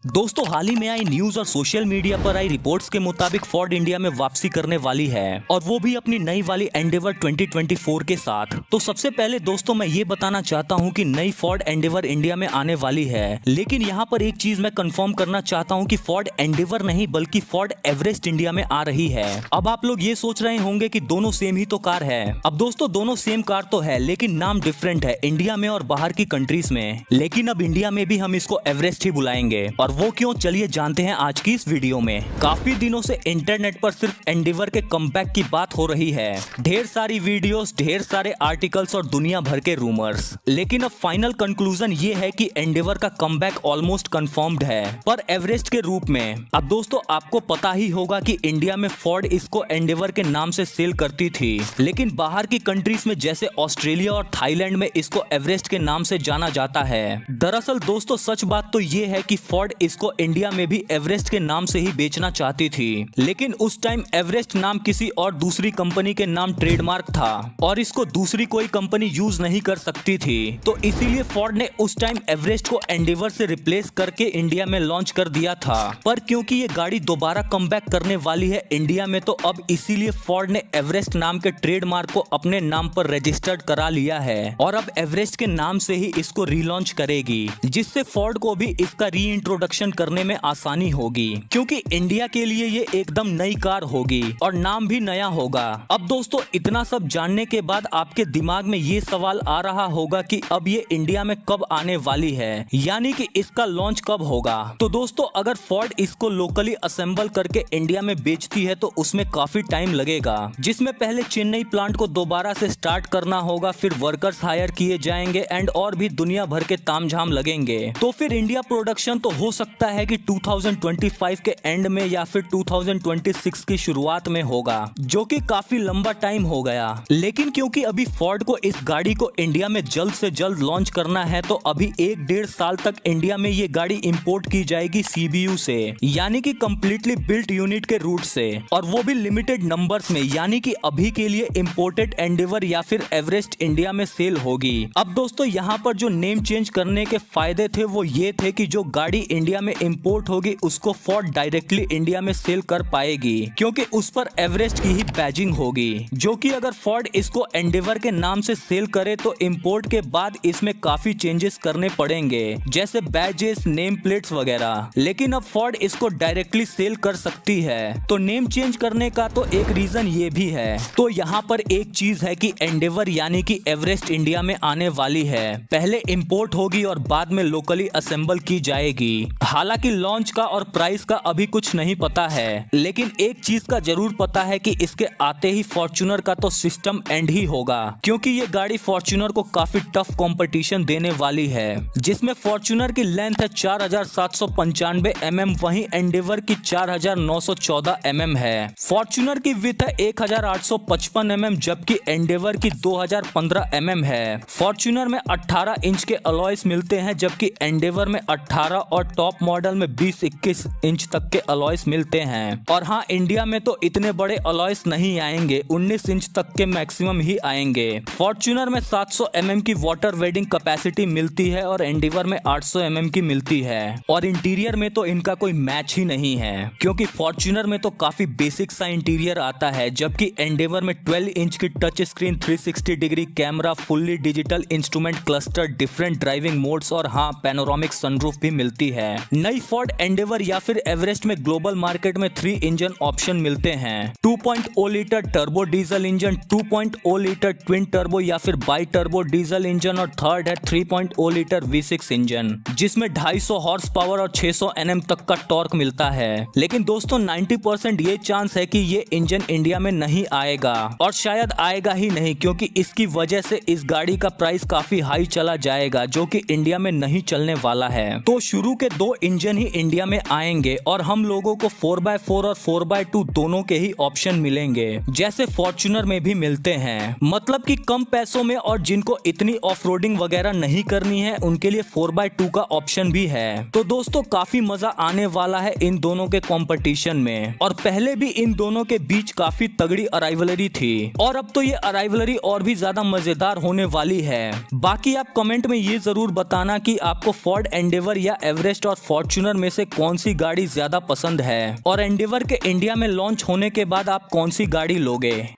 दोस्तों हाल ही में आई न्यूज और सोशल मीडिया पर आई रिपोर्ट्स के मुताबिक फोर्ड इंडिया में वापसी करने वाली है और वो भी अपनी नई वाली एंडेवर 2024 के साथ। तो सबसे पहले दोस्तों मैं ये बताना चाहता हूँ कि नई फोर्ड एंडेवर इंडिया में आने वाली है, लेकिन यहाँ पर एक चीज मैं कंफर्म करना चाहता हूँ कि फोर्ड एंडेवर नहीं बल्कि फोर्ड एवरेस्ट इंडिया में आ रही है। अब आप लोग ये सोच रहे होंगे कि दोनों सेम ही तो कार है। अब दोस्तों दोनों सेम कार तो है, लेकिन नाम डिफरेंट है इंडिया में और बाहर की कंट्रीज में। लेकिन अब इंडिया में भी हम इसको एवरेस्ट ही बुलाएंगे, और वो क्यों चलिए जानते हैं आज की इस वीडियो में। काफी दिनों से इंटरनेट पर सिर्फ एंडेवर के कमबैक की बात हो रही है, ढेर सारी वीडियोस, ढेर सारे आर्टिकल्स और दुनिया भर के रूमर्स। लेकिन अब फाइनल कंक्लूजन ये है कि एंडेवर का कमबैक ऑलमोस्ट कंफर्म्ड है, पर एवरेस्ट के रूप में। अब दोस्तों आपको पता ही होगा कि इंडिया में फोर्ड इसको एंडेवर के नाम से सेल करती थी, लेकिन बाहर की कंट्रीज में जैसे ऑस्ट्रेलिया और थाईलैंड में इसको एवरेस्ट के नाम से जाना जाता है। दरअसल दोस्तों सच बात तो ये है कि फोर्ड इसको इंडिया में भी एवरेस्ट के नाम से ही बेचना चाहती थी, लेकिन उस टाइम एवरेस्ट नाम किसी और दूसरी कंपनी के नाम ट्रेडमार्क था और इसको दूसरी कोई कंपनी यूज नहीं कर सकती थी। तो इसीलिए फोर्ड ने उस टाइम एवरेस्ट को एंडेवर से रिप्लेस करके इंडिया में लॉन्च कर दिया था। पर क्योंकि ये गाड़ी दोबारा कमबैक करने वाली है इंडिया में, तो अब इसीलिए फोर्ड ने एवरेस्ट नाम के ट्रेडमार्क को अपने नाम पर रजिस्टर्ड करा लिया है और अब एवरेस्ट के नाम से ही इसको रीलॉन्च करेगी, जिससे फोर्ड को भी इसका री इंट्रोडक्शन करने में आसानी होगी, क्योंकि इंडिया के लिए ये एकदम नई कार होगी और नाम भी नया होगा। अब दोस्तों इतना सब जानने के बाद आपके दिमाग में ये सवाल आ रहा होगा कि अब ये इंडिया में कब आने वाली है, यानी कि इसका लॉन्च कब होगा। तो दोस्तों अगर फोर्ड इसको लोकली असेंबल करके इंडिया में बेचती है तो उसमें काफी टाइम लगेगा, जिसमें पहले चेन्नई प्लांट को दोबारा से स्टार्ट करना होगा, फिर वर्कर्स हायर किए जाएंगे एंड और भी दुनिया भर के तामझाम लगेंगे। तो फिर इंडिया प्रोडक्शन तो हो सकता है कि 2025 के एंड में या फिर 2026 की शुरुआत में होगा, जो कि काफी लंबा टाइम हो गया। लेकिन क्योंकि अभी फोर्ड को इस गाड़ी को इंडिया में जल्द से जल्द लॉन्च करना है, तो अभी 1-1.5 साल तक इंडिया में ये गाड़ी इंपोर्ट की जाएगी CBU से, यानी कि कंप्लीटली बिल्ट यूनिट के रूट से, और वो भी लिमिटेड नंबर्स में, यानी कि अभी के लिए इंपोर्टेड एंडेवर या फिर एवरेस्ट इंडिया में सेल होगी। अब दोस्तों यहाँ पर जो नेम चेंज करने के फायदे थे वो ये थे कि जो गाड़ी इंडिया में इंपोर्ट होगी उसको फोर्ड डायरेक्टली इंडिया में सेल कर पाएगी, क्योंकि उस पर एवरेस्ट की ही बैजिंग होगी, जो कि अगर फोर्ड इसको एंडेवर के नाम से सेल करे तो इंपोर्ट के बाद इसमें काफी चेंजेस करने पड़ेंगे, जैसे बैजेस, नेम प्लेट्स वगैरह। लेकिन अब फोर्ड इसको डायरेक्टली सेल कर सकती है, तो नेम चेंज करने का तो एक रीजन ये भी है। तो यहाँ पर एक चीज है कि एंडेवर यानी कि एवरेस्ट इंडिया में आने वाली है, पहले इंपोर्ट होगी और बाद में लोकली असेंबल की जाएगी। हालांकि लॉन्च का और प्राइस का अभी कुछ नहीं पता है, लेकिन एक चीज का जरूर पता है कि इसके आते ही फॉर्च्यूनर का तो सिस्टम एंड ही होगा, क्योंकि ये गाड़ी फॉर्च्यूनर को काफी टफ कंपटीशन देने वाली है, जिसमें फॉर्च्यूनर की लेंथ है 4795 mm, वहीं एंडेवर की 4914 mm है। फॉर्च्यूनर की विड्थ है 1855 mm, जबकि एंडेवर की 2015 mm है। फॉर्च्यूनर में 18 इंच के अलॉयस मिलते हैं, जबकि एंडेवर में 18 और टॉप मॉडल में 20-21 इंच तक के अलॉयस मिलते हैं। और हाँ, इंडिया में तो इतने बड़े अलॉयस नहीं आएंगे, 19 इंच तक के मैक्सिमम ही आएंगे। फॉर्च्यूनर में 700 mm की वाटर वेडिंग कैपेसिटी मिलती है और एंडेवर में 800 mm की मिलती है। और इंटीरियर में तो इनका कोई मैच ही नहीं है, क्योंकि फॉर्च्यूनर में तो काफी बेसिक सा इंटीरियर आता है, जबकि एंडेवर में 12 इंच की touch screen, 360 degree camera, fully digital instrument cluster, different driving modes और हाँ पैनोरामिक सनरूफ भी मिलती है। नई फोर्ड एंडेवर या फिर एवरेस्ट में ग्लोबल मार्केट में 3 इंजन ऑप्शन मिलते हैं, 2.0 litre turbo diesel engine, 2.0 litre twin turbo या फिर बाई टर्बो डीजल इंजन, और थर्ड है 3.0 लीटर V6 इंजन, जिसमें 250 हॉर्स पावर और 600 Nm तक का टॉर्क मिलता है। लेकिन दोस्तों 90% ये चांस है कि ये इंजन इंडिया में नहीं आएगा, और शायद आएगा ही नहीं, क्योंकि इसकी वजह से इस गाड़ी का प्राइस काफी हाई चला जाएगा, जो कि इंडिया में नहीं चलने वाला है। तो शुरू के 2 इंजन ही इंडिया में आएंगे और हम लोगों को 4x4 और 4x2 दोनों के ही ऑप्शन मिलेंगे, जैसे फॉर्च्यूनर में भी मिलते हैं। मतलब कि कम पैसों में और जिनको इतनी ऑफ-रोडिंग वगैरह नहीं करनी है उनके लिए 4x2 का ऑप्शन भी है। तो दोस्तों काफी मजा आने वाला है इन दोनों के कंपटीशन में, और पहले भी इन दोनों के बीच काफी तगड़ी अराइवलरी थी, और अब तो ये अराइवलरी और भी ज्यादा मजेदार होने वाली है। बाकी आप कमेंट में ये जरूर बताना कि आपको फोर्ड एंडेवर या एवरेस्ट और और फॉर्च्यूनर में से कौन सी गाड़ी ज्यादा पसंद है और एंडेवर के इंडिया में लॉन्च होने के बाद आप कौन सी गाड़ी लोगे।